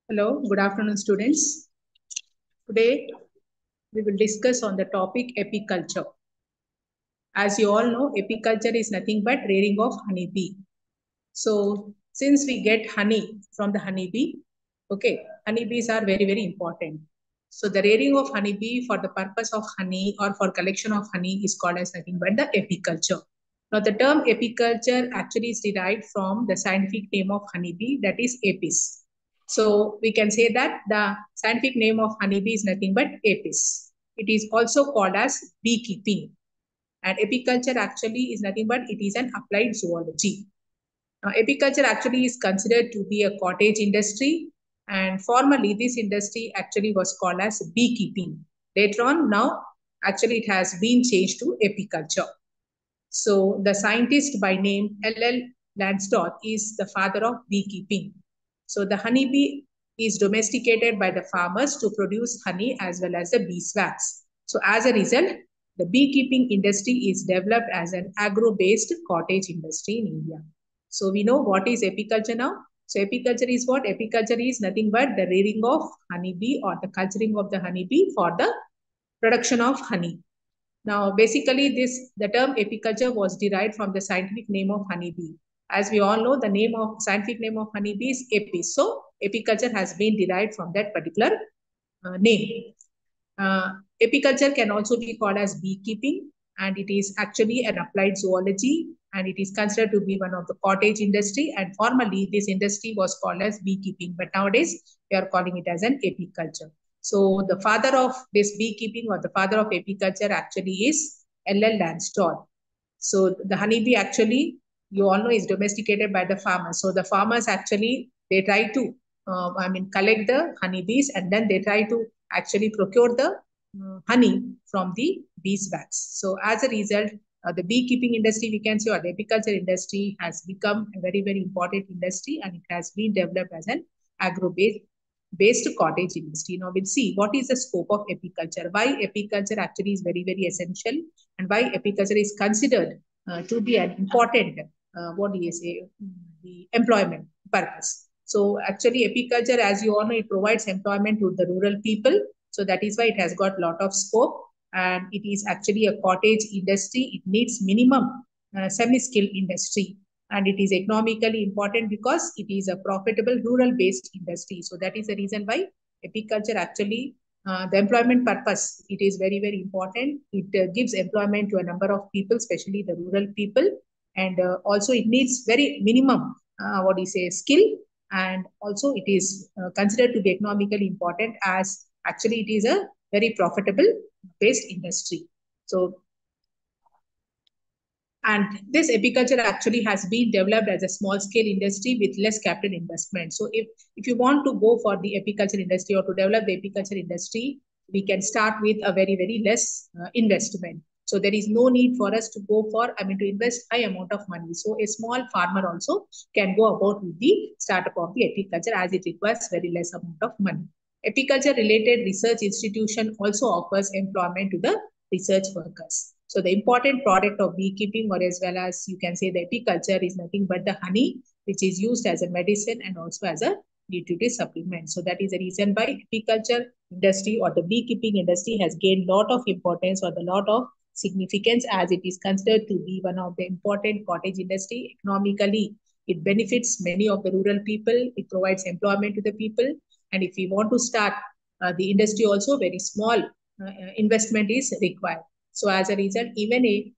Hello, good afternoon, students. Today, we will discuss on the topic apiculture. As you all know, apiculture is nothing but rearing of honeybee. So, since we get honey from the honeybee, okay, honeybees are very, very important. So, the rearing of honeybee for the purpose of honey or for collection of honey is called as nothing but the apiculture. Now, the term apiculture actually is derived from the scientific name of honeybee, that is Apis. So, we can say that the scientific name of honeybee is nothing but Apis. It is also called as beekeeping. And apiculture actually is nothing but it is an applied zoology. Now, apiculture actually is considered to be a cottage industry, and formerly this industry actually was called as beekeeping. Later on, now actually it has been changed to apiculture. So the scientist by name L.L. Lansdowne is the father of beekeeping. So the honeybee is domesticated by the farmers to produce honey as well as the beeswax. So as a result, the beekeeping industry is developed as an agro-based cottage industry in India. So we know what is apiculture now. So apiculture is what? Apiculture is nothing but the rearing of honeybee or the culturing of the honeybee for the production of honey. Now, basically, the term apiculture was derived from the scientific name of honeybee. As we all know, the scientific name of honeybee is Apis. So, apiculture has been derived from that particular name. Uh, Apiculture can also be called as beekeeping, and it is actually an applied zoology, and it is considered to be one of the cottage industry. And formerly, this industry was called as beekeeping, but nowadays we are calling it as an apiculture. So the father of this beekeeping or the father of apiculture actually is L.L. Lansdowne. So the honeybee actually, you all know, is domesticated by the farmers. So the farmers actually, they try to, collect the honeybees, and then they try to actually procure the honey from the beeswax. So as a result, the beekeeping industry, we can say, or the apiculture industry has become a very, very important industry, and it has been developed as an agro-based cottage industry. Now we'll see what is the scope of apiculture, why apiculture actually is very, very essential, and why apiculture is considered to be an important, the employment purpose. So actually apiculture, as you all know, it provides employment to the rural people. So that is why it has got a lot of scope, and it is actually a cottage industry. It needs minimum semi-skilled industry, and it is economically important because it is a profitable rural-based industry. So that is the reason why apiculture actually, the employment purpose, it is very, very important. It gives employment to a number of people, especially the rural people, and also it needs very minimum, skill, and also it is considered to be economically important as actually it is a very profitable based industry. So, and this apiculture actually has been developed as a small scale industry with less capital investment. So if you want to go for the apiculture industry or to develop the apiculture industry, we can start with a very, very less investment. So there is no need for us to go for, to invest high amount of money. So a small farmer also can go about with the startup of the apiculture, as it requires very less amount of money. Apiculture related research institution also offers employment to the research workers. So the important product of beekeeping, or as well as you can say the apiculture, is nothing but the honey, which is used as a medicine and also as a nutritive supplement. So that is the reason why apiculture industry or the beekeeping industry has gained lot of importance or the lot of significance, as it is considered to be one of the important cottage industry. Economically, it benefits many of the rural people. It provides employment to the people. And if we want to start the industry also, very small investment is required. So as a result, even a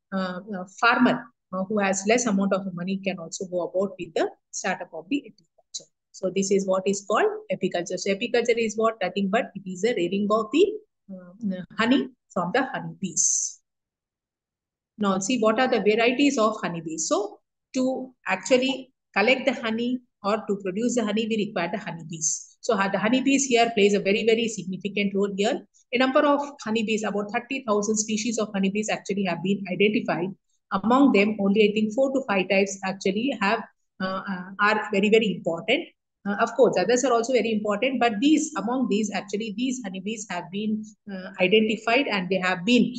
farmer who has less amount of money can also go about with the startup of the apiculture. So this is what is called apiculture. So apiculture is what? Nothing but it is a rearing of the honey from the honeybees. Now see what are the varieties of honeybees. So to actually collect the honey or to produce the honey, we require the honeybees. So the honeybees here plays a very, very significant role here. A number of honeybees, about 30,000 species of honeybees actually have been identified. Among them, only I think 4 to 5 types actually have are very, very important. Of course, others are also very important, but among these, actually, these honeybees have been identified, and they have been,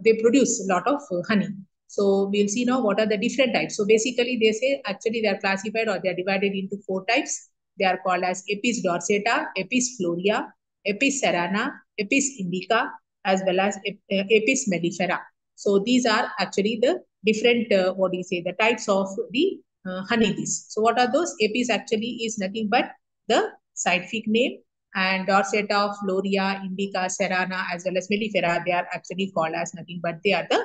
they produce a lot of honey. So we'll see now what are the different types. So basically, they say actually they are classified or they are divided into 4 types. they are called as Apis dorsata, Apis florea, Apis cerana, Apis indica, as well as Apis mellifera. So these are actually the different, the types of the honeybees. So what are those? Apis actually is nothing but the scientific name, and dorsata, florea, indica, cerana, as well as mellifera, they are actually called as nothing but they are the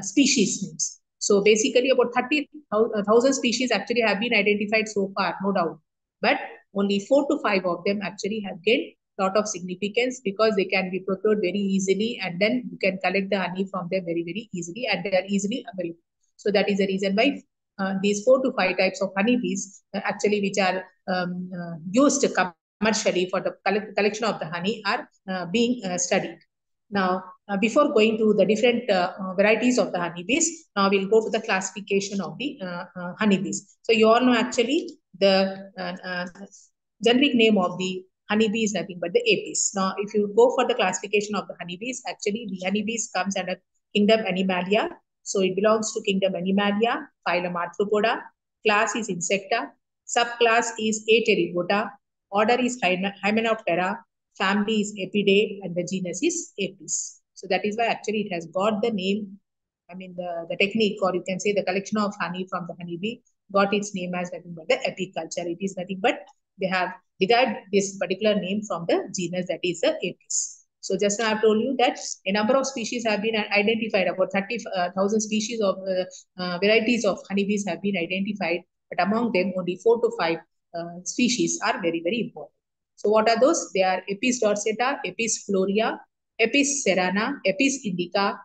species names. So basically about 30,000 species actually have been identified so far, no doubt. But only 4 to 5 of them actually have gained a lot of significance because they can be procured very easily, and then you can collect the honey from them very, very easily, and they are easily available. So that is the reason why these 4 to 5 types of honeybees actually which are used commercially for the collection of the honey are being studied. Now, before going to the different varieties of the honeybees, now we'll go to the classification of the honeybees. So you all know actually the generic name of the honeybee is nothing but the Apis. Now, if you go for the classification of the honeybees, actually the honeybees comes under kingdom Animalia. So it belongs to kingdom Animalia, phylum Arthropoda, class is Insecta, subclass is Aterygota, order is Hymenoptera, family is Epidae, and the genus is Apis. So that is why actually it has got the name, the technique, or you can say the collection of honey from the honeybee got its name as nothing but the apiculture. It is nothing but they have derived this particular name from the genus that is the Apis. So just now I've told you that a number of species have been identified, about 30,000 species of varieties of honeybees have been identified, but among them only 4 to 5 species are very, very important. So what are those? They are Apis dorsata, Apis florea, Apis cerana, Apis indica,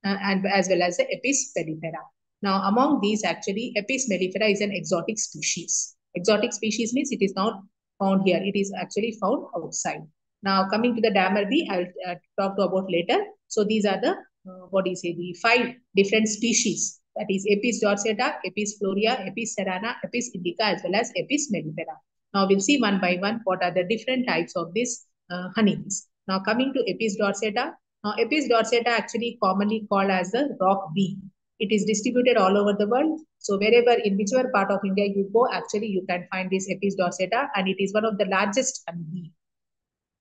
and as well as the Apis mellifera. Now, among these, actually, Apis mellifera is an exotic species. Exotic species means it is not found here. It is actually found outside. Now, coming to the dammer bee, I'll talk about later. So these are the, the 5 different species. That is Apis dorsata, Apis florea, Apis cerana, Apis indica, as well as Apis mellifera. Now, we'll see one by one what are the different types of these honeybees. Now, coming to Apis dorsata. Now, Apis dorsata actually commonly called as the rock bee. It is distributed all over the world. So wherever, in whichever part of India you go, actually you can find this Apis dorsata, and it is one of the largest honeybee.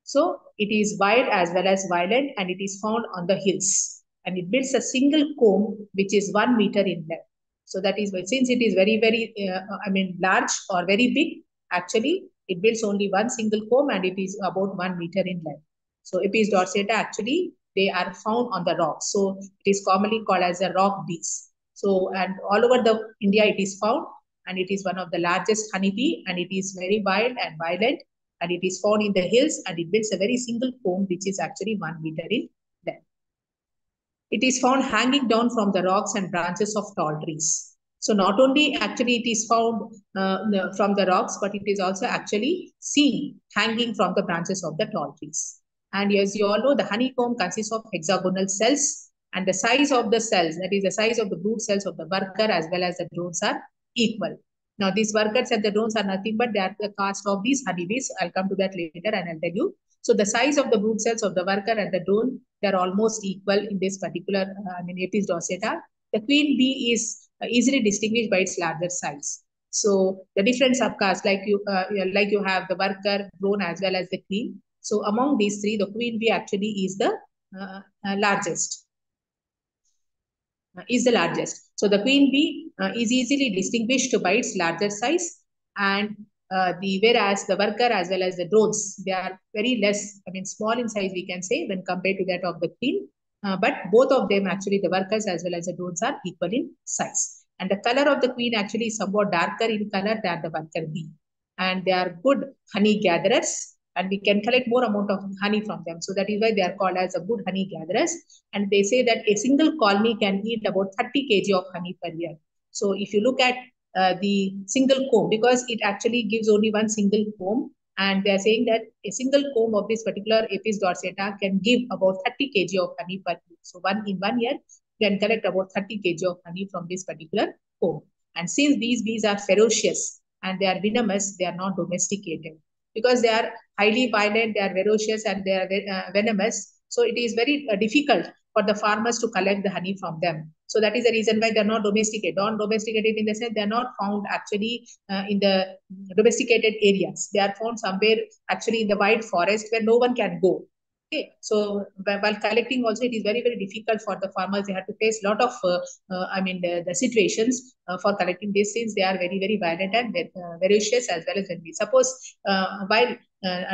So it is wild as well as violent, and it is found on the hills. And it builds a single comb which is 1 meter in length. So that is why, since it is very, very, large or very big, actually it builds only one single comb, and it is about 1 meter in length. So Apis dorsata actually they are found on the rocks. So it is commonly called as a rock bees. So, and all over the India it is found, and it is one of the largest honeybee, and it is very wild and violent, and it is found in the hills, and it builds a very single comb which is actually 1 meter in length. It is found hanging down from the rocks and branches of tall trees. So not only actually it is found from the rocks, but it is also actually seen hanging from the branches of the tall trees. And as you all know, the honeycomb consists of hexagonal cells, and the size of the cells, that is the size of the brood cells of the worker as well as the drones, are equal. Now, these workers and the drones are nothing but they are the caste of these honeybees. I'll come to that later and I'll tell you. So the size of the brood cells of the worker and the drone, they are almost equal in this particular Apis dorsata. The queen bee is easily distinguished by its larger size. So the different subcastes, like you have the worker, drone, as well as the queen. So among these 3, the queen bee actually is the largest. So the queen bee is easily distinguished by its larger size, and whereas the worker as well as the drones, they are very less, small in size, we can say, when compared to that of the queen. But both of them, actually, the workers as well as the drones, are equal in size. And the color of the queen actually is somewhat darker in color than the worker bee. And they are good honey gatherers, and we can collect more amount of honey from them. So that is why they are called as a good honey gatherers. And they say that a single colony can yield about 30 kg of honey per year. So if you look at the single comb, because it actually gives only one single comb, and they are saying that a single comb of this particular Apis dorsata can give about 30 kg of honey per year. So in 1 year, you can collect about 30 kg of honey from this particular comb. And since these bees are ferocious and they are venomous, they are not domesticated. Because they are highly violent, they are ferocious, and they are venomous. So it is very difficult for the farmers to collect the honey from them. So that is the reason why they're not domesticated. Not domesticated in the sense they're not found actually in the domesticated areas. They are found somewhere actually in the wild forest where no one can go. Okay, so while collecting also it is very difficult for the farmers. They have to face a lot of the situations for collecting these things. They are very violent and ferocious as well as when we suppose while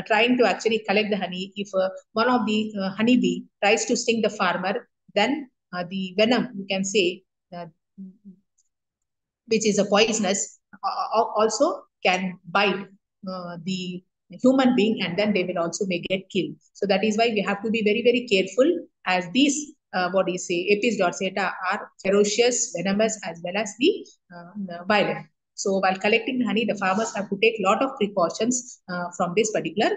trying to actually collect the honey, if one of the honeybee tries to sting the farmer, then the venom, you can say, which is a poisonous, also can bite the human being, and then they will also may get killed. So that is why we have to be very careful, as these what do you say, Apis dorsata are ferocious, venomous, as well as the violent. So while collecting honey, the farmers have to take a lot of precautions from this particular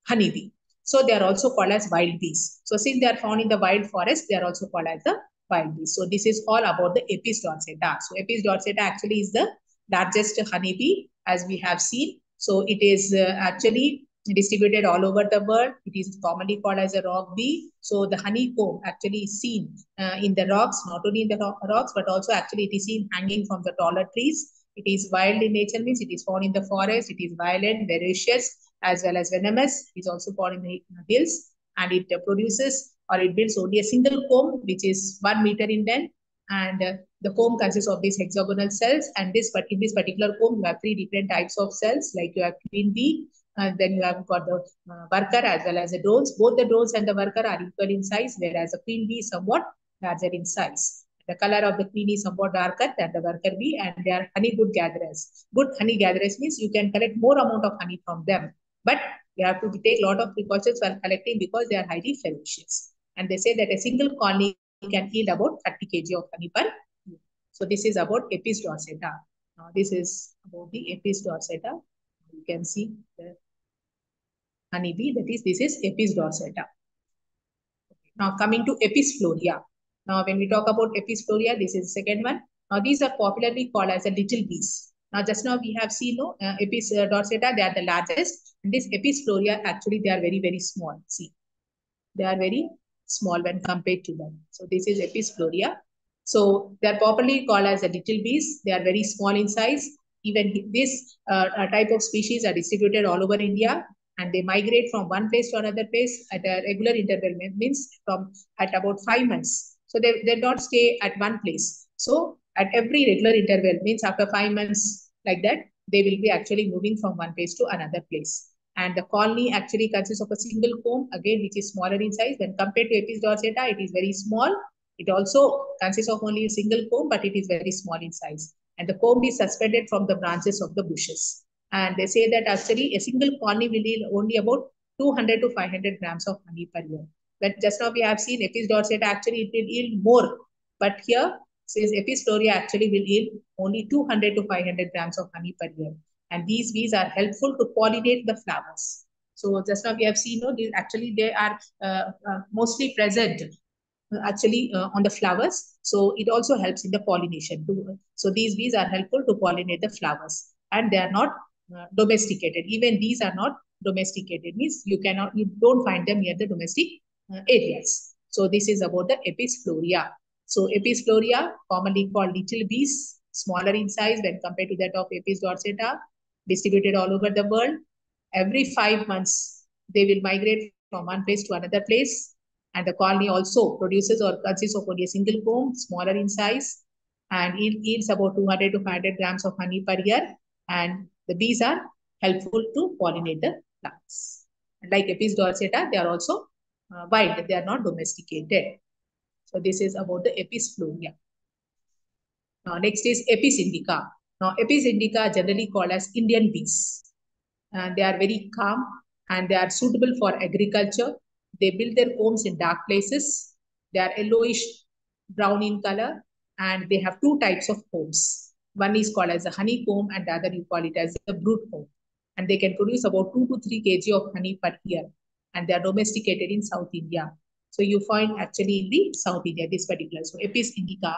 honeybee. So they are also called as wild bees. So since they are found in the wild forest, they are also called as the wild bees. So this is all about the Apis dorsata. So Apis dorsata actually is the largest honeybee, as we have seen. So it is actually distributed all over the world. It is commonly called as a rock bee. So the honeycomb actually is seen in the rocks, not only in the rocks, but also actually it is seen hanging from the taller trees. It is wild in nature, means it is found in the forest. It is violent, voracious, as well as venomous. It is also found in the hills, and it produces or it builds only a single comb, which is 1 meter in length, and the comb consists of these hexagonal cells. And in this particular comb, you have 3 different types of cells, like you have queen bee, then you have got the worker as well as the drones. Both the drones and the worker are equal in size, whereas the queen bee is somewhat larger in size. The color of the queen is somewhat darker than the worker bee, and they are honey good gatherers. Good honey gatherers means you can collect more amount of honey from them, but you have to take a lot of precautions while collecting because they are highly ferocious. And they say that a single colony can yield about 30 kg of honey per year. So this is about Apis dorsata. This is about the Apis dorsata. You can see the honeybee, that is, this is Apis dorsata. Now coming to Apis florea. Now when we talk about Apis florea, this is the second one. Now these are popularly called as the little bees. Now just now we have seen Apis dorsata, they are the largest. And this Apis florea, actually they are very small. See, they are very small when compared to them. So this is Apis florea. So they are popularly called as the little bees. They are very small in size. Even this type of species are distributed all over India, and they migrate from one place to another place at a regular interval, means from at about 5 months. So they don't stay at one place. So at every regular interval, means after 5 months, like that, they will be actually moving from one place to another place. And the colony actually consists of a single comb, again, which is smaller in size. When compared to Apis dorsata, it is very small. It also consists of only a single comb, but it is very small in size. And the comb is suspended from the branches of the bushes. And they say that actually a single colony will yield only about 200 to 500 grams of honey per year. But just now we have seen Apis dorsata, actually it will yield more. But here, says Apis florea actually will yield only 200 to 500 grams of honey per year. And these bees are helpful to pollinate the flowers. So just now we have seen, actually they are mostly present actually on the flowers. So it also helps in the pollination too. So these bees are helpful to pollinate the flowers, and they are not domesticated. Even these are not domesticated, means you don't find them near the domestic areas. So this is about the Apis florea. So Apis florea, commonly called little bees, smaller in size when compared to that of Apis dorsata, distributed all over the world. Every 5 months, they will migrate from one place to another place. And the colony also produces or consists of only a single comb, smaller in size, and it yields about 200 to 500 grams of honey per year. And the bees are helpful to pollinate the plants. And like Apis dorsata, they are also wild. They are not domesticated. So this is about the Apis florea. Now next is Apis indica. Now Apis indica, generally called as Indian bees. And they are very calm and they are suitable for agriculture. They build their combs in dark places. They are yellowish brown in color, and they have 2 types of combs. One is called as a honeycomb, and the other you call it as a brood comb. And they can produce about 2 to 3 kg of honey per year. And they are domesticated in South India. So you find actually in the South India, this particular. So Apis indica,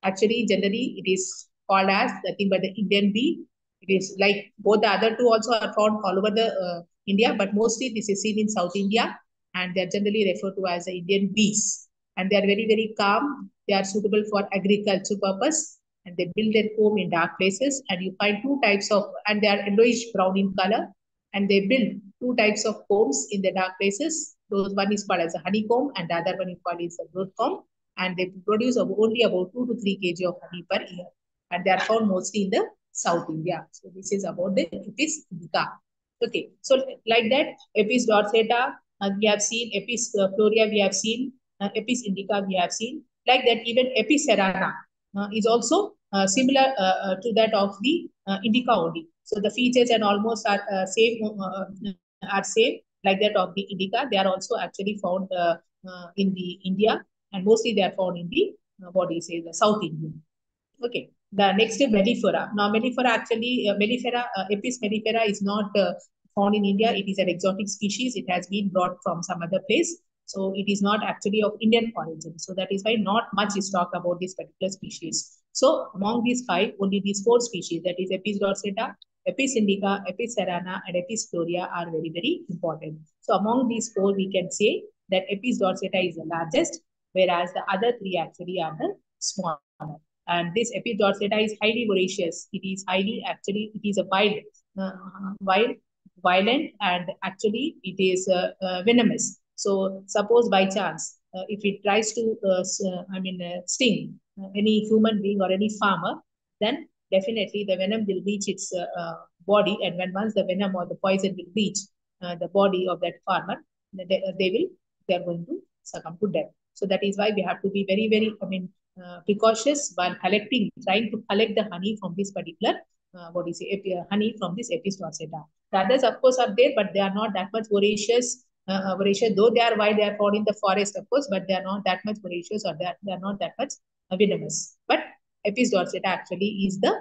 actually generally it is called as nothing but the Indian bee. It is like both the other two also are found all over the India, but mostly this is seen in South India. and they are generally referred to as the Indian bees. And they are very, very calm. They are suitable for agriculture purpose, and they build their home in dark places. And you find two types of, and they are yellowish brown in color, and they build two types of combs in the dark places. Those one is called as a honeycomb, and the other one is called as a broodcomb. And they produce only about 2 to 3 kg of honey per year. And they are found mostly in the South India. So this is about the Apis indica. Okay, so like that, Apis dorsata, we have seen, Apis florea, we have seen, Apis indica, we have seen. Like that, even Apis cerana is also similar to that of the indica only. So the features and almost are same like that of the indica. They are also actually found in the India, and mostly they are found in the what do you say, the South India. Okay. The next is mellifera. Now, mellifera actually, Apis mellifera is not found in India. It is an exotic species. It has been brought from some other place. So it is not actually of Indian origin. So that is why not much is talked about this particular species. So among these five, only these four species, that is Apis dorsata, Apis indica, Apis cerana, and Apis florea are very, very important. So among these four, we can say that Apis dorsata is the largest, whereas the other three actually are the smaller. And this Apis dorsata is highly voracious. It is it is a violent, and actually it is venomous. So suppose by chance, if it tries to, sting any human being or any farmer, then definitely the venom will reach its body. And once the venom or the poison will reach the body of that farmer, they are going to succumb to death. So that is why we have to be very, very, precautious while trying to collect the honey from this particular, honey from this Apis dorsata. The others, of course, are there, but they are not that much voracious. Though they are why they are found in the forest, of course, but they are not that much voracious, or they are not that much venomous. But Apis dorsata actually is the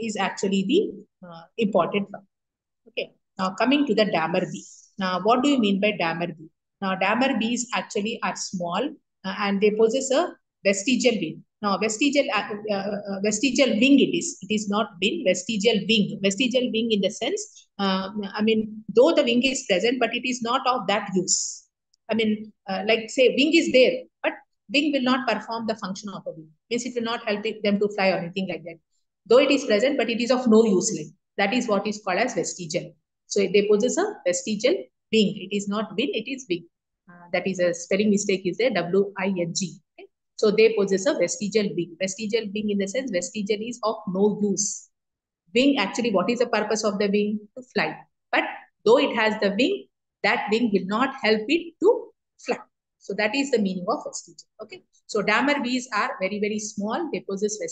is actually the important one. Okay. Now coming to the dammer bee. Now, what do you mean by dammer bee? Now, dammer bees actually are small and they possess a vestigial wing. Now, vestigial wing it is. It is not wing, vestigial wing. Vestigial wing in the sense, though the wing is present, but it is not of that use. Like say, wing is there, but wing will not perform the function of a wing. Means it will not help them to fly or anything like that. Though it is present, but it is of no use. Like that is what is called as vestigial. So they possess a vestigial wing. It is not wing, it is wing. That is a spelling mistake is there, W-I-N-G. Okay? So they possess a vestigial wing. Vestigial wing in the sense, vestigial is of no use. Wing, actually, what is the purpose of the wing? To fly. But though it has the wing, that wing will not help it to fly. So that is the meaning of vestigial. Okay. So dammer bees are very, very small. They possess a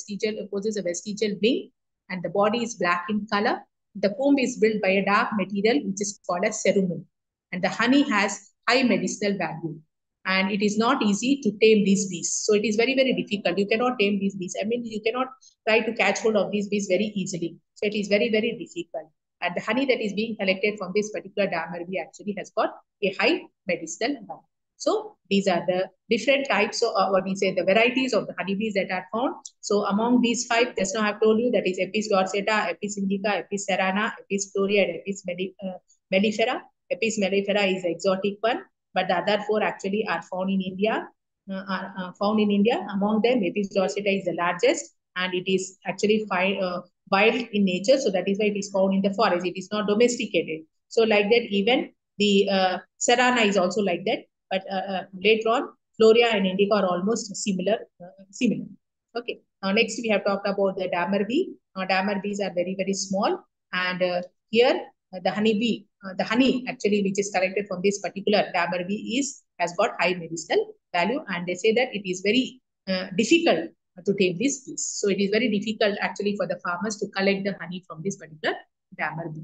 vestigial wing, and the body is black in color. The comb is built by a dark material which is called as cerumen. And the honey has high medicinal value. And it is not easy to tame these bees. So it is very, very difficult. You cannot tame these bees. You cannot try to catch hold of these bees very easily. So it is very, very difficult. And the honey that is being collected from this particular dammer bee actually has got a high medicinal value. So these are the different types of, the varieties of the honeybees that are found. So among these five, just now I have told you, that is Apis dorsata, Apis indica, Apis cerana, Apis florea, and Apis mellifera. Apis mellifera is the exotic one, but the other four actually are found in India. Among them, Apis dorsata is the largest, and it is actually wild in nature. So that is why it is found in the forest. It is not domesticated. So like that, even the cerana is also like that. But later on, florea and indica are almost similar. Okay. Now next we have talked about the dammer bee. Dammer bees are very, very small, and here the honeybee, the honey actually which is collected from this particular dammer bee has got high medicinal value, and they say that it is very difficult to tame these bees. So it is very difficult actually for the farmers to collect the honey from this particular dammer bee,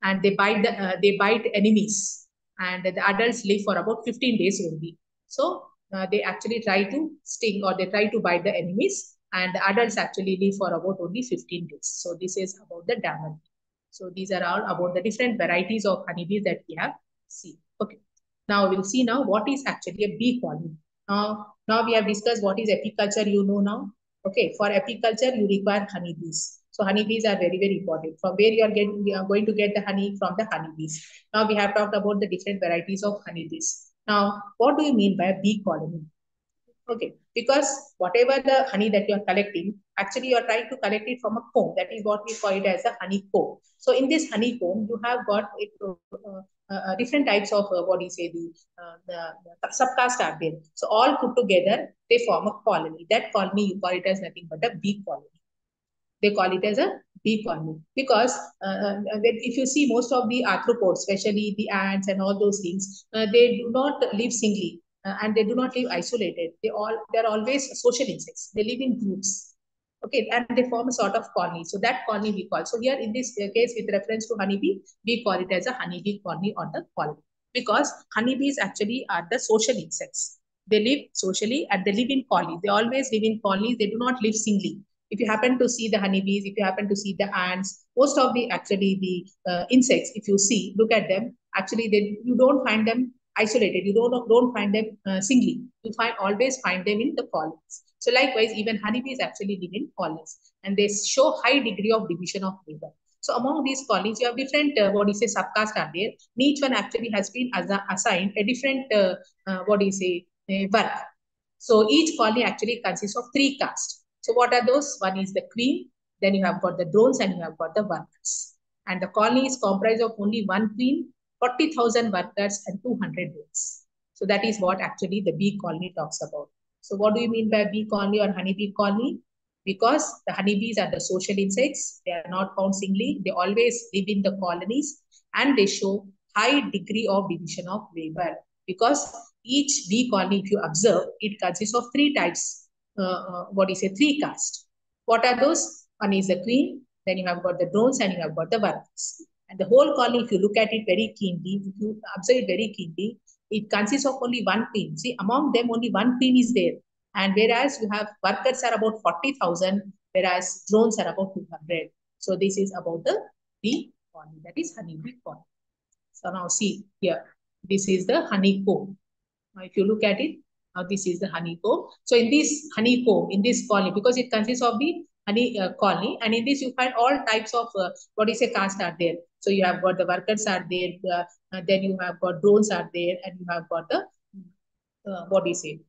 and they bite enemies. And the adults live for about 15 days only. So they actually try to sting, or they try to bite the enemies, and the adults actually live for about only 15 days. So this is about the dammer bee. So these are all about the different varieties of honeybees that we have seen. Okay. Now we'll see now what is actually a bee colony. Now we have discussed what is apiculture, you know now. Okay. For apiculture, you require honeybees. So honeybees are very, very important. From where you are going to get the honey? From the honeybees. Now we have talked about the different varieties of honeybees. Now, what do you mean by a bee colony? Okay, because whatever the honey that you are collecting, actually you are trying to collect it from a comb. That is what we call it as a honeycomb. So in this honeycomb, you have got different types of what do you say, the subcaste are there. So all put together, they form a colony. That colony you call it as nothing but a bee colony. They call it as a bee colony because if you see most of the arthropods, especially the ants and all those things, they do not live singly and they do not live isolated. They're always social insects. They live in groups. Okay, and they form a sort of colony. So that colony we call. So here in this case, with reference to honeybee, we call it as a honeybee colony or the colony because honeybees actually are the social insects. They live socially and they live in colonies. They always live in colonies. They do not live singly. If you happen to see the honeybees, if you happen to see the ants, most of the actually the insects, if you see, look at them, actually you don't find them isolated. You don't find them singly. You always find them in the colonies. So likewise, even honeybees actually live in colonies and they show high degree of division of labor. So among these colonies, you have different, what do you say, subcaste are there. Each one actually has been assigned a different, what do you say, work. So each colony actually consists of 3 castes. So what are those? One is the queen, then you have got the drones and you have got the workers. And the colony is comprised of only 1 queen, 40,000 workers and 200 drones. So that is what actually the bee colony talks about. So what do you mean by bee colony or honeybee colony? Because the honeybees are the social insects. They are not found singly. They always live in the colonies and they show high degree of division of labor. Because each bee colony, if you observe, it consists of 3 types. What is a 3 caste? What are those? One is the queen, then you have got the drones and you have got the workers. And the whole colony, if you look at it very keenly, if you observe it very keenly, it consists of only 1 queen. See, among them only 1 queen is there. And whereas you have workers are about 40,000, whereas drones are about 200. So this is about the bee colony, that is honeybee colony. So now see here, this is the honeycomb. Now if you look at it, now this is the honeycomb. So in this honeycomb, in this colony, because it consists of the honey colony, and in this you find all types of what is a caste are there. So you have got the workers are there, then you have got drones are there, and you have got the what do you say,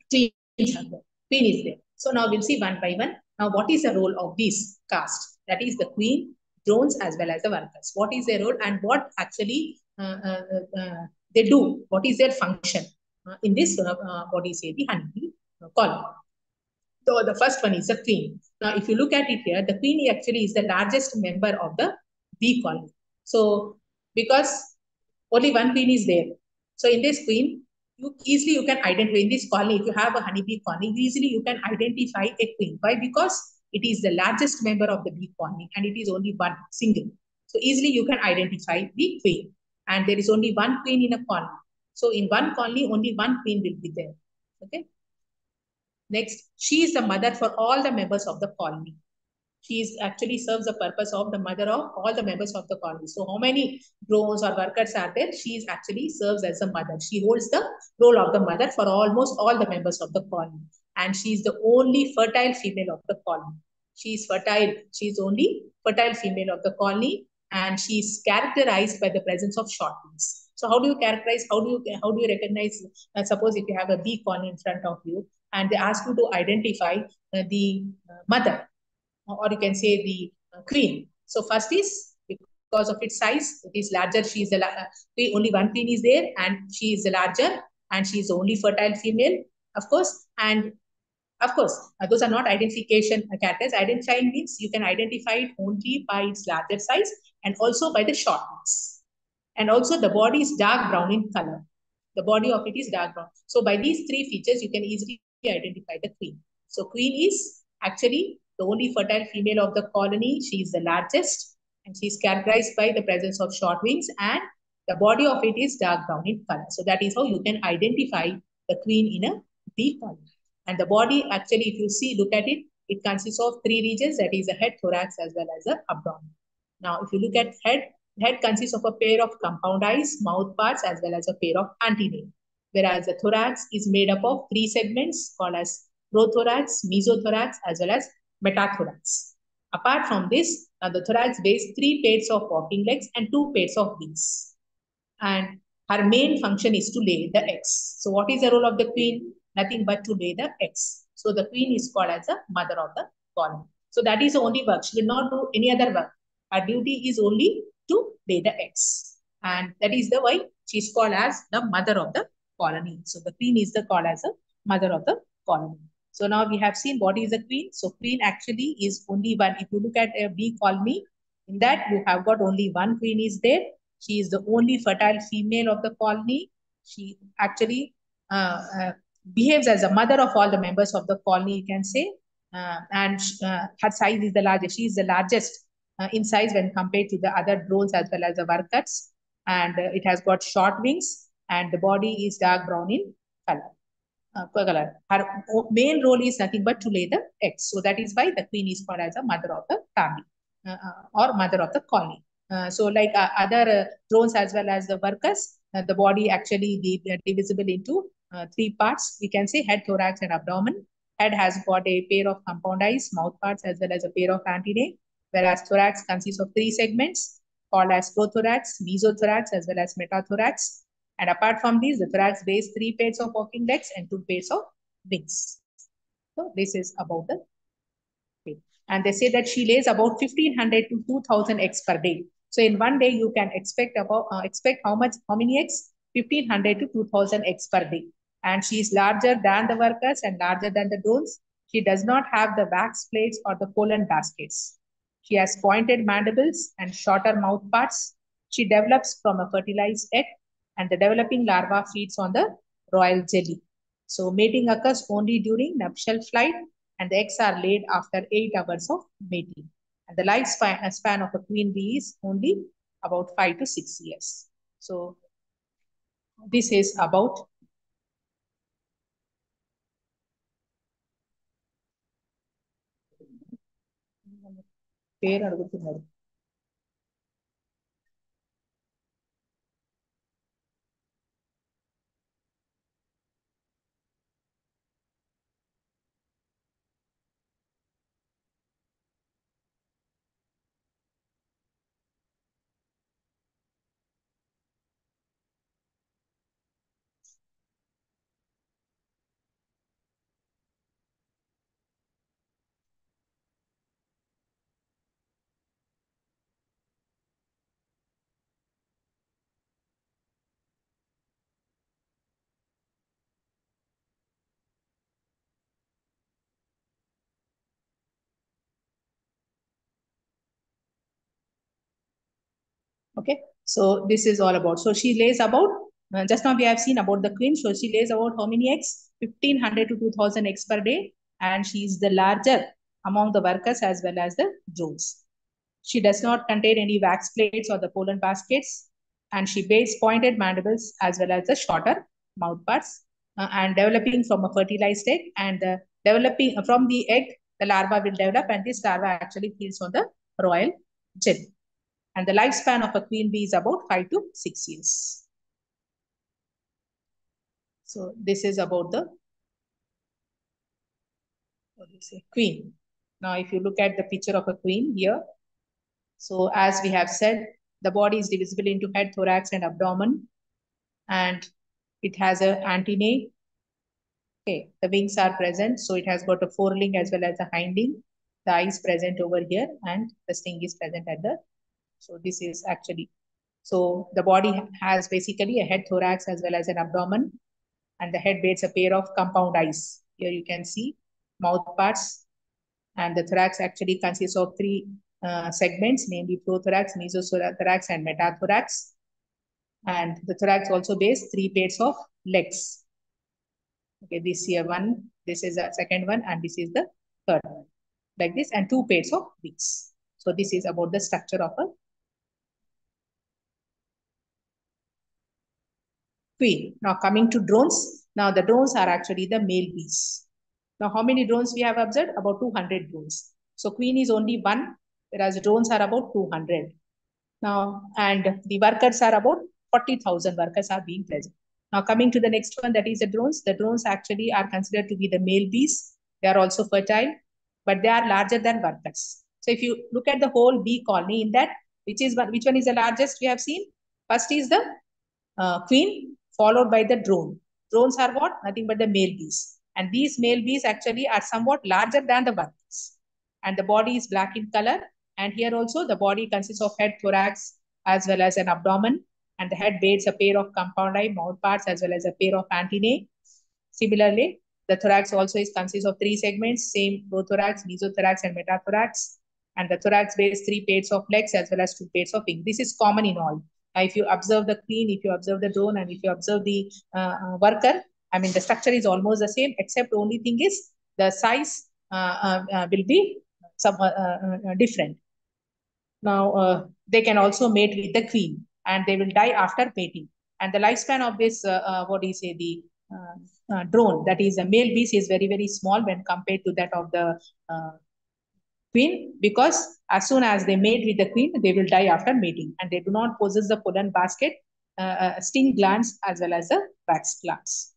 queens are there. Queen is there. So now we'll see one by one. Now what is the role of this caste? That is the queen, drones as well as the workers. What is their role and what actually they do? What is their function? In this, what do you say, the honeybee colony. So the first one is the queen. Now, if you look at it here, the queen actually is the largest member of the bee colony. So because only 1 queen is there. So in this queen, you can identify in this colony. If you have a honeybee colony, easily you can identify a queen. Why? Because it is the largest member of the bee colony and it is only one single. So easily you can identify the queen. And there is only 1 queen in a colony. So in 1 colony, only 1 queen will be there. Okay. Next, she is the mother for all the members of the colony. She is actually serves the purpose of the mother of all the members of the colony. So how many drones or workers are there? She is actually serves as a mother. She holds the role of the mother for almost all the members of the colony. And she is the only fertile female of the colony. She is fertile. She is only fertile female of the colony. And she is characterized by the presence of short wings. So how do you characterize? How do you recognize? Suppose if you have a bee colony in front of you, and they ask you to identify the mother, or you can say the queen. So first is because of its size, it is larger. She is only 1 queen is there, and she is the larger, and she is the only fertile female, of course. And of course, those are not identification characters. Identifying means you can identify it only by its larger size and also by the short wings. And also the body is dark brown in color. The body of it is dark brown. So by these 3 features, you can easily identify the queen. So queen is actually the only fertile female of the colony. She is the largest and she is characterized by the presence of short wings and the body of it is dark brown in color. So that is how you can identify the queen in a bee colony. And the body actually, if you see, look at it, it consists of 3 regions, that is the head, thorax as well as the abdomen. Now, if you look at head consists of a pair of compound eyes, mouth parts as well as a pair of antennae. Whereas the thorax is made up of 3 segments called as prothorax, mesothorax as well as metathorax. Apart from this, the thorax bears 3 pairs of walking legs and 2 pairs of wings. And her main function is to lay the eggs. So what is the role of the queen? Nothing but to lay the eggs. So the queen is called as the mother of the colony. So that is the only work. She will not do any other work. Her duty is only to lay the eggs. And that is the why she is called as the mother of the colony. So the queen is the called as the mother of the colony. So now we have seen what is a queen. So queen actually is only one. If you look at a bee colony, in that you have got only one queen is there. She is the only fertile female of the colony. She actually behaves as a mother of all the members of the colony, you can say. And her size is the largest. She is the largest in size when compared to the other drones as well as the workers. And it has got short wings and the body is dark brown in color. Her main role is nothing but to lay the eggs. So that is why the queen is called as a mother of the family or mother of the colony. So like other drones as well as the workers, the body actually divisible into 3 parts. We can say head, thorax, and abdomen. Head has got a pair of compound eyes, mouth parts, as well as a pair of antennae, whereas thorax consists of 3 segments called as prothorax, mesothorax, as well as metathorax. And apart from these, the thorax bears 3 pairs of walking legs and 2 pairs of wings. So this is about the queen. And they say that she lays about 1,500 to 2,000 eggs per day. So in one day, you can expect how many eggs? 1,500 to 2,000 eggs per day. And she is larger than the workers and larger than the drones. She does not have the wax plates or the pollen baskets. She has pointed mandibles and shorter mouth parts. She develops from a fertilized egg, and the developing larva feeds on the royal jelly. So mating occurs only during nuptial flight, and the eggs are laid after 8 hours of mating. And the lifespan of a queen bee is only about 5 to 6 years. So this is about okay. So this is all about. So she lays about, just now we have seen about the queen. So she lays about how many eggs? 1,500 to 2,000 eggs per day. And she is the larger among the workers as well as the drones. She does not contain any wax plates or the pollen baskets. And she bears pointed mandibles as well as the shorter mouth parts. And developing from a fertilized egg, and developing from the egg, the larva will develop, and this larva actually feeds on the royal jelly. And the lifespan of a queen bee is about 5 to 6 years. So this is about the queen. Now, if you look at the picture of a queen here, so as we have said, the body is divisible into head, thorax, and abdomen, and it has a antennae. Okay, the wings are present, so it has got a foreling as well as a hinding. The eye is present over here, and the sting is present at the. So this is actually. So the body has basically a head, thorax, as well as an abdomen, and the head bears a pair of compound eyes. Here you can see mouth parts, and the thorax actually consists of 3 segments, namely prothorax, mesothorax, and metathorax. And the thorax also bears 3 pairs of legs. Okay, this here one, this is the second one, and this is the third one, like this, and 2 pairs of wings. So this is about the structure of a queen. Now coming to drones. Now the drones are actually the male bees. Now how many drones we have observed? About 200 drones. So queen is only one, whereas drones are about 200. Now, and the workers are about 40,000 workers are being present. Now coming to the next one, that is the drones. The drones actually are considered to be the male bees. They are also fertile, but they are larger than workers. So if you look at the whole bee colony, in that, which one is the largest we have seen? First is the queen, followed by the drone. Drones are what? Nothing but the male bees. And these male bees actually are somewhat larger than the workers. And the body is black in color. And here also the body consists of head, thorax, as well as an abdomen. And the head bears a pair of compound eye, mouth parts, as well as a pair of antennae. Similarly, the thorax also consists of three segments, same prothorax, mesothorax, and metathorax. And the thorax bears three pairs of legs as well as two pairs of wings. This is common in all. If you observe the queen, if you observe the drone, and if you observe the worker, I mean, the structure is almost the same, except only thing is the size will be some different. Now, they can also mate with the queen, and they will die after mating. And the lifespan of this, the drone, that is a male bees, is very, very small when compared to that of the queen, because as soon as they mate with the queen, they will die after mating, and they do not possess the pollen basket, sting glands, as well as the wax glands.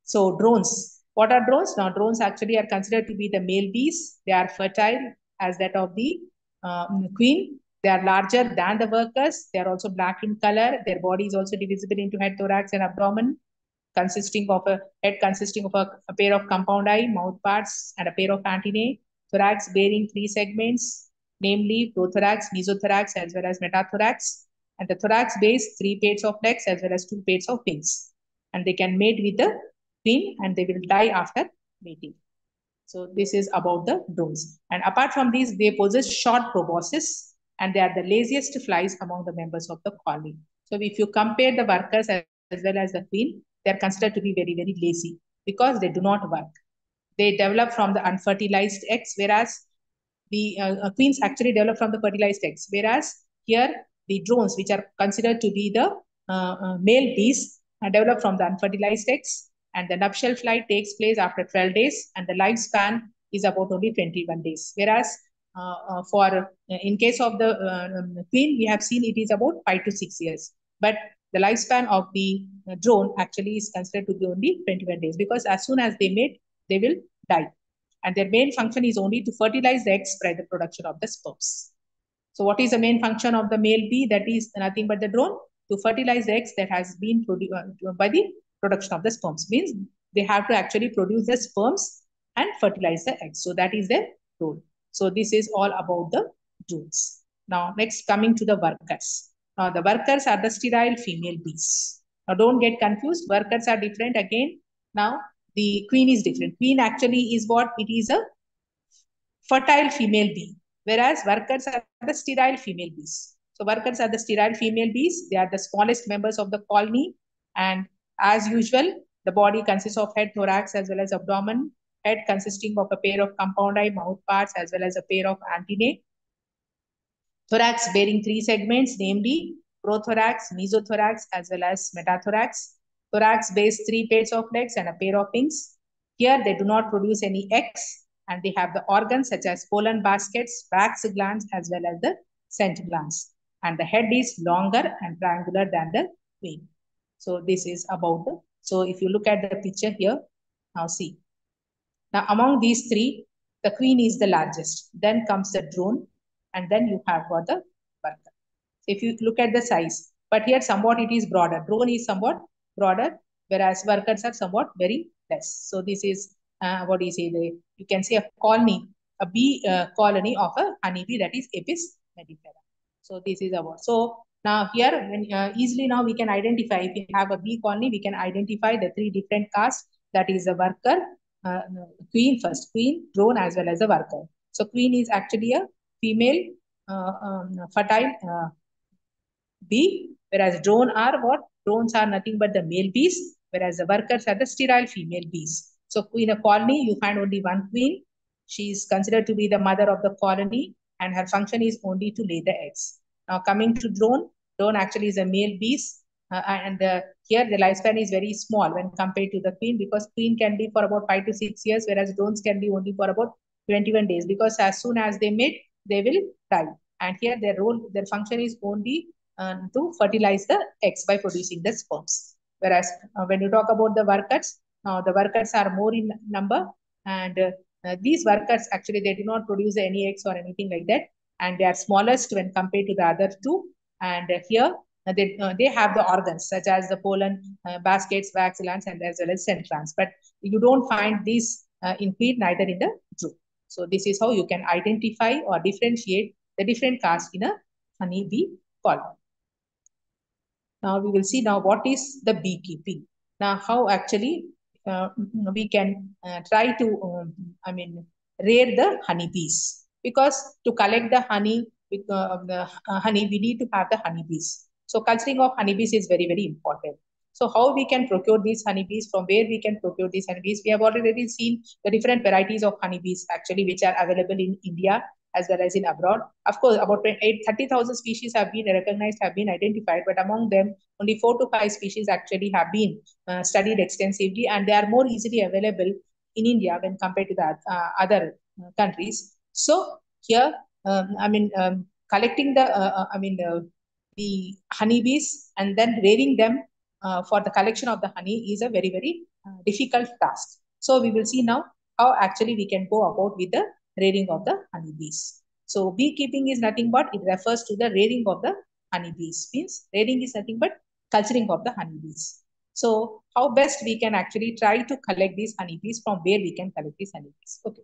So drones, what are drones? Now drones actually are considered to be the male bees. They are fertile as that of the queen. They are larger than the workers. They are also black in color. Their body is also divisible into head, thorax, and abdomen, consisting of a pair of compound eye, mouth parts, and a pair of antennae. Thorax bearing three segments, namely prothorax, mesothorax, as well as metathorax. And the thorax bears three pairs of legs as well as two pairs of wings. And they can mate with the queen, and they will die after mating. So this is about the drones. And apart from these, they possess short proboscis, and they are the laziest flies among the members of the colony. So if you compare the workers as well as the queen, they are considered to be very, very lazy because they do not work. They develop from the unfertilized eggs, whereas the queens actually develop from the fertilized eggs. Whereas here, the drones, which are considered to be the male bees, develop from the unfertilized eggs, and the nuptial flight takes place after 12 days, and the lifespan is about only 21 days. Whereas in case of the queen, we have seen it is about 5 to 6 years. But the lifespan of the drone actually is considered to be only 21 days, because as soon as they mate, they will die. And their main function is only to fertilize the eggs by the production of the sperms. So what is the main function of the male bee? That is nothing but the drone, to fertilize the eggs that has been produced by the production of the sperms. Means they have to actually produce the sperms and fertilize the eggs. So that is their role. So this is all about the drones. Now next, coming to the workers. Now the workers are the sterile female bees. Now don't get confused. Workers are different again. Now the queen is different. Queen actually is what? It is a fertile female bee, whereas workers are the sterile female bees. So workers are the sterile female bees. They are the smallest members of the colony. And as usual, the body consists of head, thorax, as well as abdomen. Head consisting of a pair of compound eye, mouth parts, as well as a pair of antennae. Thorax bearing three segments, namely prothorax, mesothorax, as well as metathorax. Thorax bears three pairs of legs and a pair of wings. Here, they do not produce any eggs, and they have the organs such as pollen baskets, wax glands, as well as the scent glands. And the head is longer and triangular than the wing. So this is about the, so if you look at the picture here, now see. Now among these three, the queen is the largest. Then comes the drone, and then you have got the worker. If you look at the size, but here somewhat it is broader. Drone is somewhat broader, whereas workers are somewhat very less. So this is you can say a colony, a bee colony of a honeybee, that is Apis mellifera. So this is about. So now here, when easily now we can identify, if we have a bee colony, we can identify the three different castes. That is the worker, queen first, queen, drone, as well as a worker. So queen is actually a female fertile bee, whereas drone are what? Drones are nothing but the male bees, whereas the workers are the sterile female bees. So in a colony, you find only one queen. She is considered to be the mother of the colony, and her function is only to lay the eggs. Now coming to drone, drone actually is a male bees, and here the lifespan is very small when compared to the queen, because queen can be for about 5 to 6 years, whereas drones can be only for about 21 days, because as soon as they mate, they will die. And here their function is only to fertilize the eggs by producing the sperms. Whereas when you talk about the workers are more in number, and these workers actually, they do not produce any eggs or anything like that, and they are smallest when compared to the other two. And here they have the organs such as the pollen, baskets, wax glands, and as well as scent glands. But you don't find these in queen, neither in the drone. So this is how you can identify or differentiate the different castes in a honeybee colony. Now we will see now what is the beekeeping. Now how actually we can try to, rear the honeybees, because to collect the honey, honey, we need to have the honeybees. So culturing of honeybees is very, very important. So how we can procure these honeybees, from where we can procure these honeybees? We have already seen the different varieties of honeybees actually, which are available in India as well as in abroad. Of course, about 30,000 species have been recognized, have been identified, but among them, only 4 to 5 species actually have been studied extensively, and they are more easily available in India when compared to the other countries. So here, collecting the honeybees and then rearing them for the collection of the honey is a very, very difficult task. So we will see now how actually we can go about with the rearing of the honeybees. So beekeeping is nothing but, it refers to the rearing of the honeybees. Means rearing is nothing but culturing of the honeybees. So how best we can actually try to collect these honeybees, from where we can collect these honeybees. Okay.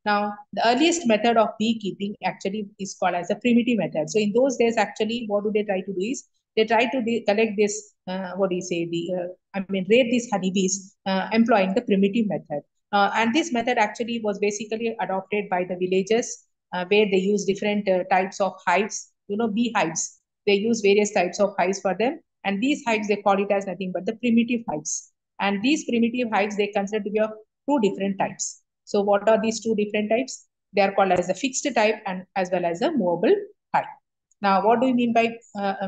Now, the earliest method of beekeeping actually is called as a primitive method. So in those days, actually, what do they try to do is, they try to collect this, raid these honeybees, employing the primitive method. And this method actually was basically adopted by the villagers, where they use different types of hives, beehives. They use various types of hives for them. And these hives, they call it as nothing but the primitive hives. And these primitive hives, they consider to be of two different types. So what are these two different types? They are called as the fixed type and as well as the movable type. Now, what do you mean by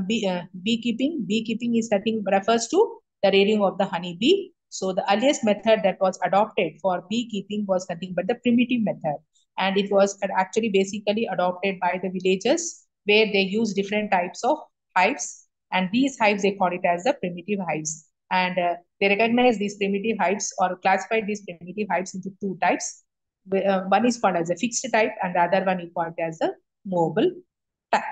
beekeeping? Beekeeping is nothing, refers to the rearing of the honeybee. So the earliest method that was adopted for beekeeping was nothing but the primitive method. And it was actually basically adopted by the villagers, where they use different types of hives. And these hives, they call it as the primitive hives. And they recognize these primitive hives, or classify these primitive hives into two types. One is called as a fixed type, and the other one is called as a movable type.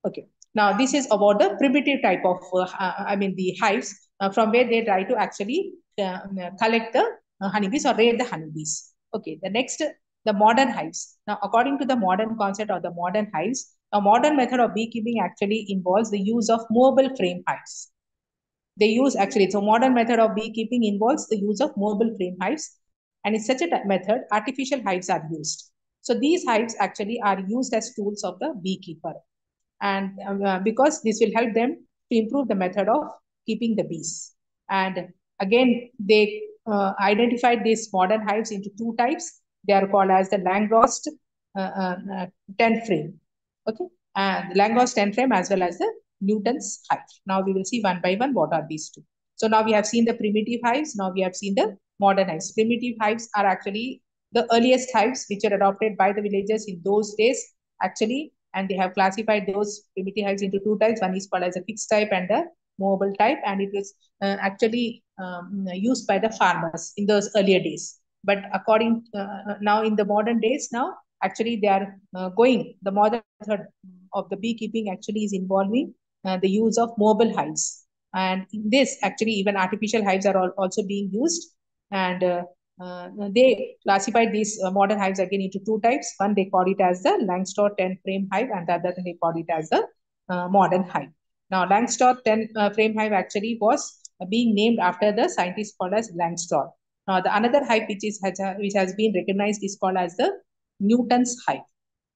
Okay. Now this is about the primitive type of, the hives, from where they try to actually collect the honeybees or rear the honeybees. Okay. The next, the modern hives. Now, according to the modern concept of the modern hives, a modern method of beekeeping actually involves the use of mobile frame hives. They use actually, so modern method of beekeeping involves the use of mobile frame hives, and in such a method, artificial hives are used. So these hives actually are used as tools of the beekeeper, and because this will help them to improve the method of keeping the bees. And again, they identified these modern hives into two types. They are called as the Langrost 10 frame. Okay, and Langrost 10 frame as well as the Newton's hive. Now we will see one by one what are these two. So now we have seen the primitive hives. Now we have seen the modern hives. Primitive hives are actually the earliest hives which are adopted by the villagers in those days actually, and they have classified those primitive hives into two types. One is called as a fixed type and the movable type, and it was actually used by the farmers in those earlier days. But according now in the modern days, now actually they are the modern method of the beekeeping actually is involving the use of mobile hives. And in this, actually, even artificial hives are also being used. And they classified these modern hives again into two types. One, they call it as the Langstroth 10 frame hive, and the other they call it as the modern hive. Now, Langstroth 10 frame hive actually was being named after the scientist called as Langstroth. Now, the another hive which has been recognized is called as the Newton's hive.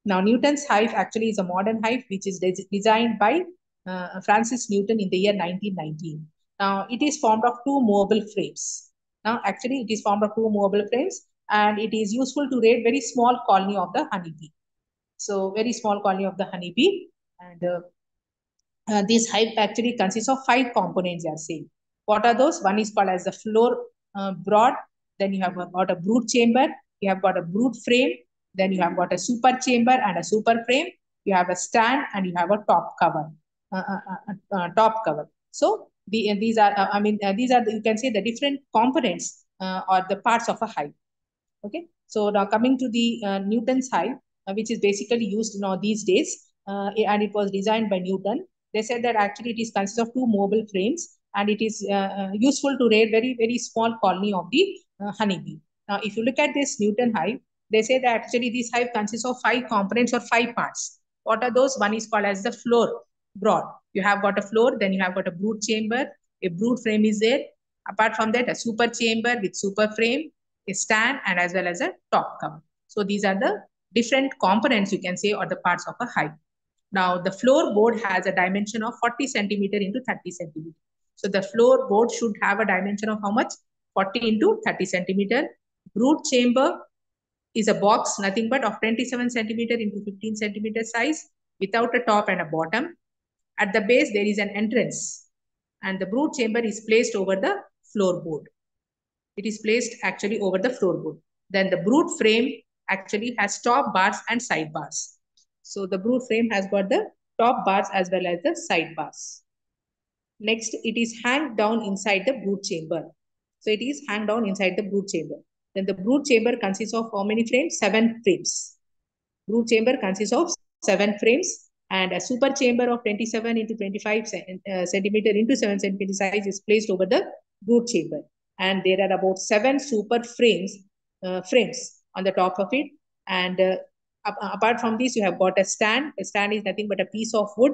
Now, Newton's hive actually is a modern hive which is designed by Francis Newton in the year 1919. Now, it is formed of two movable frames. Now, actually, it is formed of two movable frames, and it is useful to raid very small colony of the honeybee. So, very small colony of the honeybee, and this hive actually consists of 5 components, they are saying. What are those? One is called as the floor brood. Then you have got a brood chamber. You have got a brood frame. Then you have got a super chamber and a super frame. You have a stand and you have a top cover. Top cover. So these are, these are you can say the different components or the parts of a hive. Okay. So now coming to the Newton's hive, which is basically used now these days, and it was designed by Newton. They said that actually it is consists of two mobile frames, and it is useful to rear very small colony of the honeybee. Now, if you look at this Newton hive, they say that actually this hive consists of 5 components or 5 parts. What are those? One is called as the floor broad. You have got a floor, then you have got a brood chamber, a brood frame is there. Apart from that, a super chamber with super frame, a stand, and as well as a top cover. So these are the different components, you can say, or the parts of a hive. Now, the floorboard has a dimension of 40 centimeter into 30 centimeter. So the floorboard should have a dimension of how much? 40 into 30 centimeter. Brood chamber is a box, nothing but of 27 centimeter into 15 centimeter size, without a top and a bottom. At the base, there is an entrance, and the brood chamber is placed over the floorboard. It is placed actually over the floorboard. Then the brood frame actually has top bars and side bars. So the brood frame has got the top bars as well as the side bars. Next, it is hanged down inside the brood chamber. So it is hanged down inside the brood chamber. Then the brood chamber consists of how many frames? 7 frames. Brood chamber consists of 7 frames, and a super chamber of 27 into 25 centimeter into 7 centimeter size is placed over the brood chamber. And there are about 7 super frames on the top of it. And apart from this, you have got a stand. A stand is nothing but a piece of wood,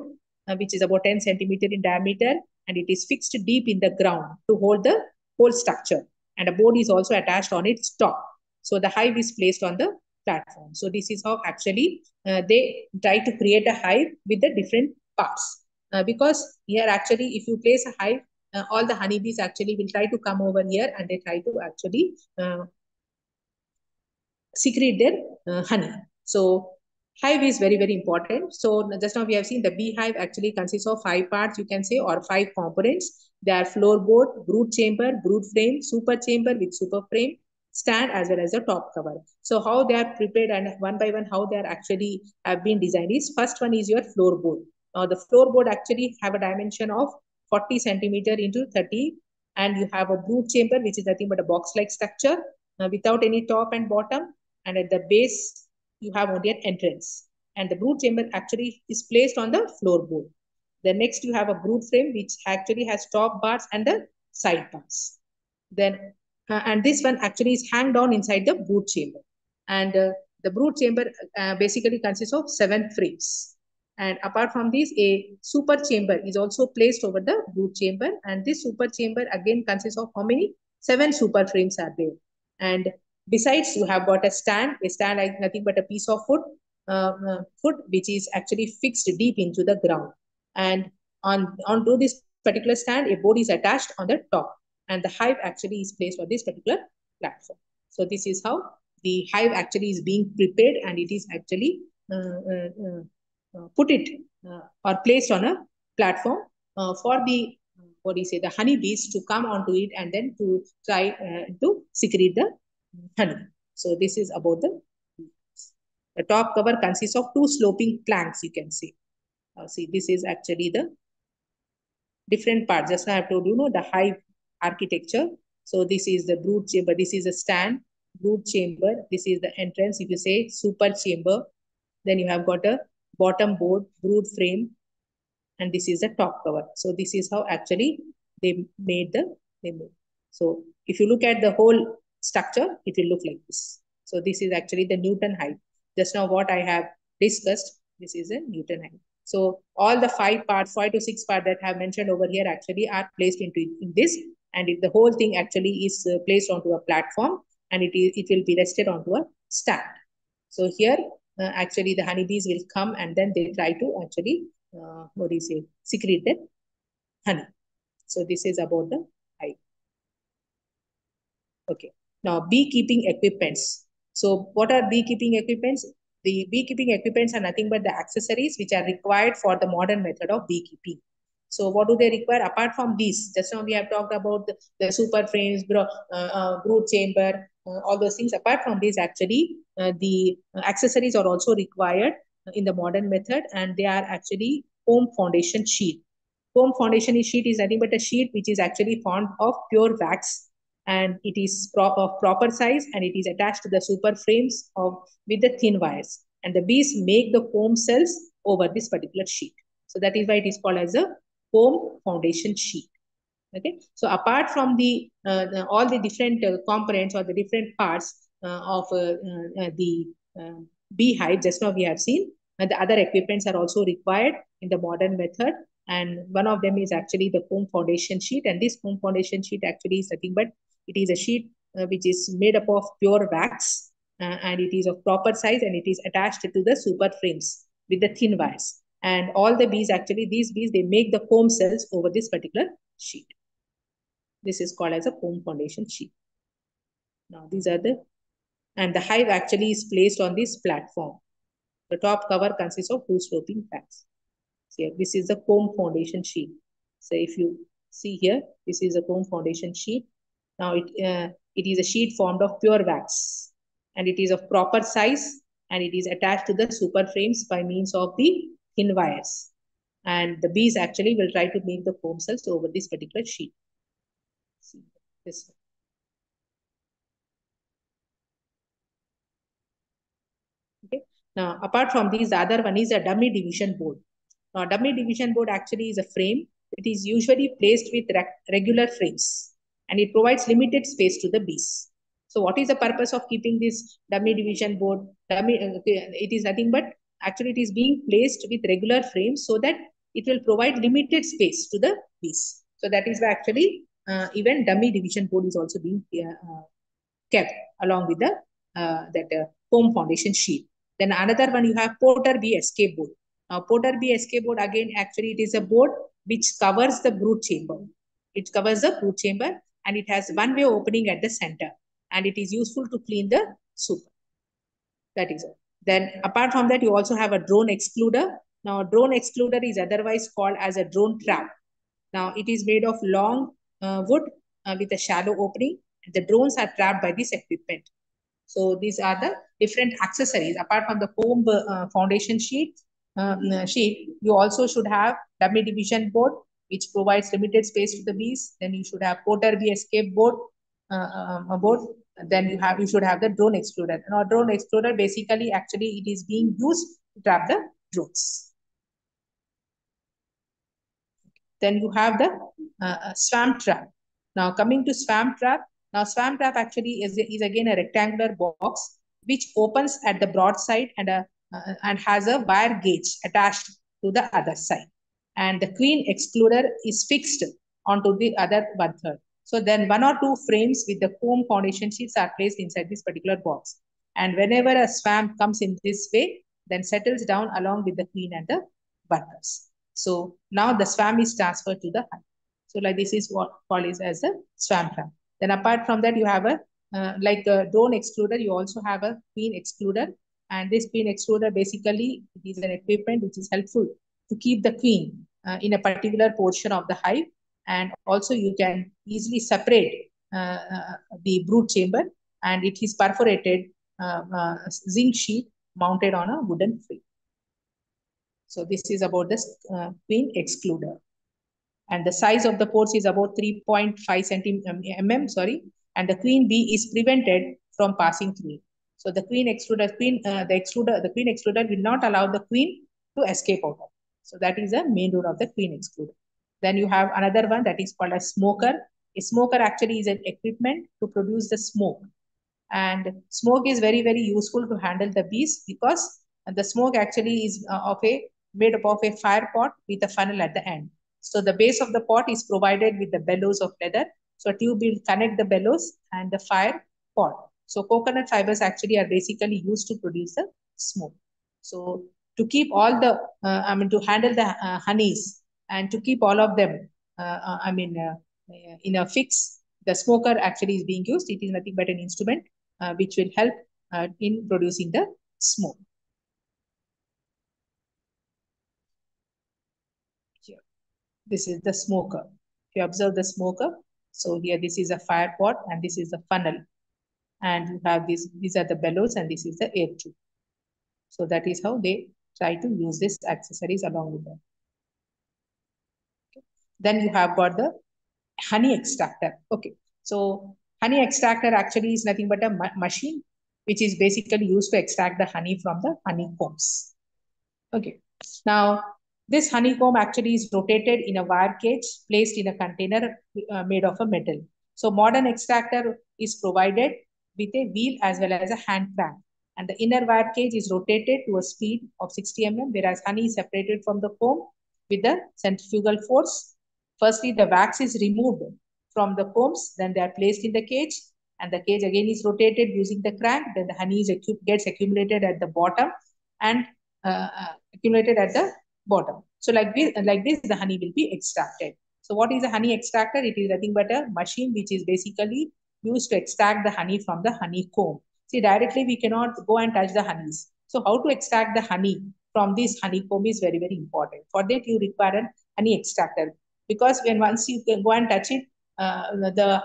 which is about 10 centimeter in diameter, and it is fixed deep in the ground to hold the whole structure. And a board is also attached on its top. So the hive is placed on the platform. So this is how actually they try to create a hive with the different parts. Because here actually, if you place a hive, all the honeybees actually will try to come over here, and they try to actually secrete their honey. So hive is very important. So just now we have seen the beehive actually consists of 5 parts, you can say, or 5 components. They are floorboard, brood chamber, brood frame, super chamber with super frame, stand, as well as the top cover. So how they are prepared and one by one how they are actually have been designed is, first one is your floorboard. Now the floorboard actually have a dimension of 40 centimeter into 30, and you have a brood chamber, which is nothing but a box like structure without any top and bottom, and at the base you have only an entrance, and the brood chamber actually is placed on the floorboard. The next you have a brood frame, which actually has top bars and the side bars. Then and this one actually is hanged down inside the brood chamber, and the brood chamber basically consists of 7 frames. And apart from this, a super chamber is also placed over the brood chamber, and this super chamber again consists of how many? 7 super frames are there. And besides, you have got a stand like nothing but a piece of wood, which is actually fixed deep into the ground. And onto this particular stand, a board is attached on the top, and the hive actually is placed on this particular platform. So this is how the hive actually is being prepared, and it is actually put it or placed on a platform for the the honeybees to come onto it, and then to try to secrete the honey. So this is about the top cover consists of 2 sloping planks, you can see. See, this is actually the different parts. Just now I have told you, the hive architecture. So this is the brood chamber, this is a stand, brood chamber, this is the entrance, if you say super chamber. Then you have got a bottom board, brood frame, and this is the top cover. So this is how actually they made the move. So if you look at the whole structure, it will look like this. So this is actually the Newton hive. Just now what I have discussed, this is a Newton hive. So all the 5 parts, 5 to 6 parts that I have mentioned over here actually are placed in this, and if the whole thing actually is placed onto a platform, and it will be rested onto a stand. So here actually the honeybees will come, and then they try to actually secrete the honey. So this is about the hive. Okay. Now beekeeping equipments. So what are beekeeping equipments? The beekeeping equipments are nothing but the accessories which are required for the modern method of beekeeping. So what do they require? Apart from these, just now we have talked about the super frames, brood chamber, all those things. Apart from these, actually, the accessories are also required in the modern method, and they are actually foam foundation sheet. Foam foundation sheet is nothing but a sheet which is actually formed of pure wax, and it is of proper size, and it is attached to the super frames of with the thin wires. And the bees make the comb cells over this particular sheet. So that is why it is called as a comb foundation sheet. Okay, so apart from all the different components or the different parts of the beehive, just now we have seen, the other equipments are also required in the modern method. And one of them is actually the comb foundation sheet. And this comb foundation sheet actually is nothing but it is a sheet which is made up of pure wax, and it is of proper size, and it is attached to the super frames with the thin wires. And all the bees, actually these bees, they make the comb cells over this particular sheet. This is called as a comb foundation sheet. Now these are and the hive actually is placed on this platform. The top cover consists of two sloping fans. So this is the comb foundation sheet. So if you see here, this is a comb foundation sheet. Now it is a sheet formed of pure wax, and it is of proper size, and it is attached to the super frames by means of the thin wires. And the bees actually will try to make the comb cells over this particular sheet. See this. Okay. Now, apart from these, the other one is a dummy division board. Now, dummy division board actually is a frame. It is usually placed with regular frames, and it provides limited space to the bees. So, what is the purpose of keeping this dummy division board? It is nothing but actually it is being placed with regular frames so that it will provide limited space to the bees. So that is why actually even dummy division board is also being kept along with the comb foundation sheet. Then another one you have Porter bee escape board. Now Porter bee escape board, again actually it is a board which covers the brood chamber. It covers the brood chamber, and it has one way opening at the center, and it is useful to clean the soup. That is it. Then apart from that, you also have a drone excluder. Now drone excluder is otherwise called as a drone trap. Now it is made of long wood with a shallow opening. The drones are trapped by this equipment. So these are the different accessories. Apart from the comb foundation sheet, you also should have dummy division board, which provides limited space to the bees. Then you should have Porter bee escape board. Board. Then you should have the drone excluder. Now drone excluder basically actually it is being used to trap the drones. Then you have the swarm trap. Now coming to swarm trap. Now swarm trap actually is again a rectangular box which opens at the broad side and has a wire gauge attached to the other side. And the queen excluder is fixed onto the other one third. So then one or two frames with the comb foundation sheets are placed inside this particular box. And whenever a swarm comes in this way, then settles down along with the queen and the workers. So now the swarm is transferred to the hive. So like this is what called as a swarm trap. Then apart from that, you have a like a drone excluder. You also have a queen excluder, and this queen excluder basically it is an equipment which is helpful to keep the queen in a particular portion of the hive, and also you can easily separate the brood chamber, and it is perforated zinc sheet mounted on a wooden frame. So this is about the queen excluder. And the size of the pores is about 3.5 mm, sorry, and the queen bee is prevented from passing through it. So the queen excluder, the queen excluder will not allow the queen to escape out of it. So that is the main role of the queen excluder. Then you have another one that is called a smoker. A smoker actually is an equipment to produce the smoke. And smoke is very, very useful to handle the bees because the smoke actually is made up of a fire pot with a funnel at the end. So the base of the pot is provided with the bellows of leather. So a tube will connect the bellows and the fire pot. So coconut fibers actually are basically used to produce the smoke. So to keep all the, to handle the honeys and to keep all of them, in a fix, the smoker actually is being used. It is nothing but an instrument which will help in producing the smoke. Here, this is the smoker. If you observe the smoker, so here this is a fire pot and this is the funnel, and you have these are the bellows and this is the air tube. So that is how they try to use these accessories along with them. Okay. Then you have got the honey extractor. Okay, so Honey extractor actually is nothing but a machine which is basically used to extract the honey from the honeycombs. Okay. Now, this honeycomb actually is rotated in a wire cage placed in a container made of a metal. So, modern extractor is provided with a wheel as well as a hand crank. And the inner wire cage is rotated to a speed of 60 mm, whereas honey is separated from the comb with the centrifugal force. Firstly, the wax is removed from the combs, then they are placed in the cage, and the cage again is rotated using the crank. Then the honey gets accumulated at the bottom and accumulated at the bottom. So like this, the honey will be extracted. So what is a honey extractor? It is nothing but a machine which is basically used to extract the honey from the honeycomb. See, directly we cannot go and touch the honeys. So how to extract the honey from this honeycomb is very, very important. For that, you require a honey extractor, because when once you can go and touch it, the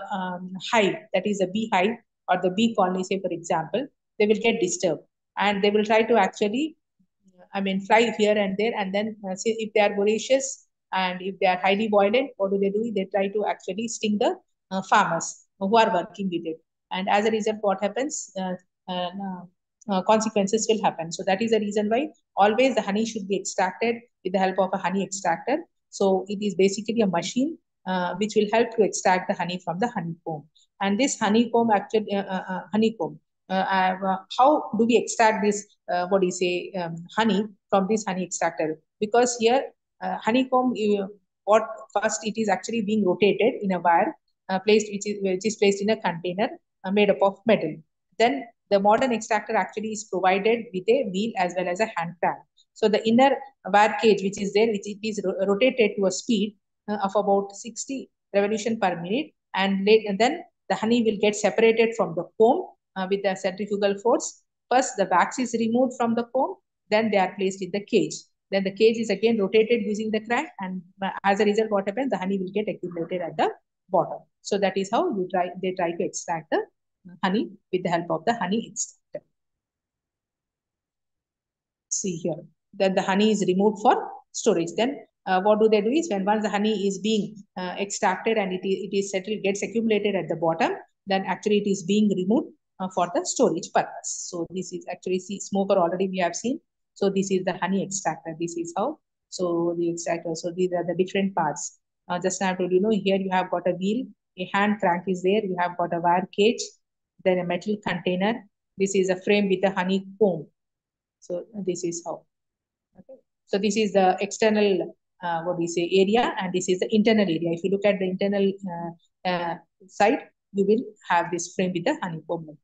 hive, that is a beehive or the bee colony, say for example, they will get disturbed and they will try to actually, fly here and there. And then see, if they are voracious and if they are highly violent, what do? They try to actually sting the farmers who are working with it. And as a result, what happens? Uh, Consequences will happen. So that is the reason why always the honey should be extracted with the help of a honey extractor. So it is basically a machine which will help to extract the honey from the honeycomb. And this honeycomb, how do we extract this honey from this honey extractor? Because here honeycomb, what first it is actually being rotated in a wire placed which is placed in a container made up of metal. Then the modern extractor actually is provided with a wheel as well as a hand crank. So the inner wire cage which is there, which it is rotated to a speed of about 60 revolution per minute, and then the honey will get separated from the comb with the centrifugal force. First, the wax is removed from the comb, then they are placed in the cage. Then the cage is again rotated using the crank, and as a result, what happens? The honey will get accumulated at the bottom. So that is how they try to extract the honey with the help of the honey extractor. See here, then the honey is removed for storage. Then what do? Is when once the honey is being extracted and it is settled, gets accumulated at the bottom, then actually it is being removed for the storage purpose. So this is actually, see, smoker already we have seen. So this is the honey extractor. This is how. So the extractor. So these are the different parts. Just now I told you, here you have got a wheel, a hand crank is there. You have got a wire cage, then a metal container. This is a frame with a honeycomb. So this is how. Okay. So this is the external area, and this is the internal area. If you look at the internal side, you will have this frame with the honeycomb,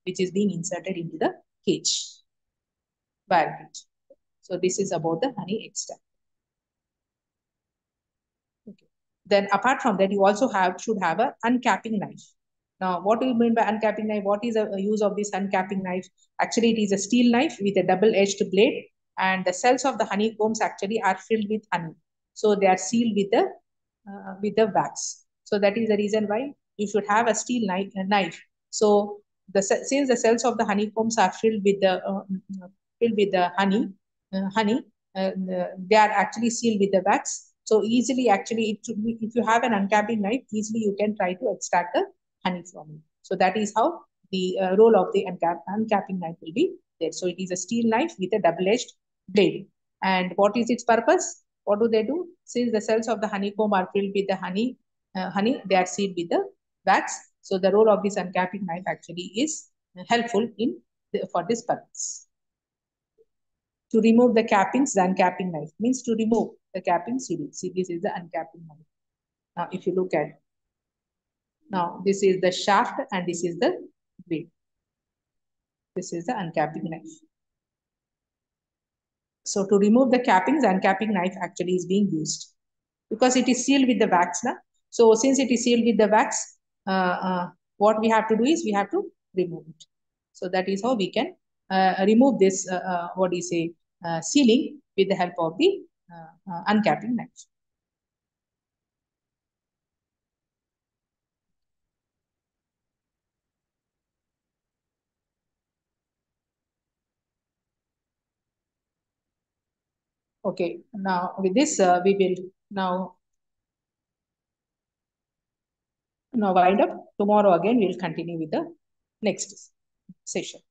which is being inserted into the cage, wire cage. So this is about the honey extract. Okay. Then apart from that, you also should have a uncapping knife. Now, what do you mean by uncapping knife? What is the use of this uncapping knife? Actually, it is a steel knife with a double-edged blade, and the cells of the honeycombs actually are filled with honey. So they are sealed with the wax. So that is the reason why you should have a steel knife. So since the cells of the honeycombs are filled with the honey, they are actually sealed with the wax. So easily, actually, if you have an uncapping knife, easily you can try to extract the honey from it. So that is how the role of the uncapping knife will be there. So it is a steel knife with a double-edged blade. And what is its purpose? What do they do? Since the cells of the honeycomb are filled with the honey, they are sealed with the wax. So the role of this uncapping knife actually is helpful for this purpose. To remove the cappings, the uncapping knife means to remove the cappings. You will see this is the uncapping knife. Now, if you look at, now this is the shaft and this is the blade. This is the uncapping knife. So to remove the cappings, the uncapping knife actually is being used because it is sealed with the wax. So since it is sealed with the wax, what we have to do is we have to remove it. So that is how we can remove this sealing with the help of the uncapping knife. Okay, now with this we will now now wind up. Tomorrow again we'll continue with the next session.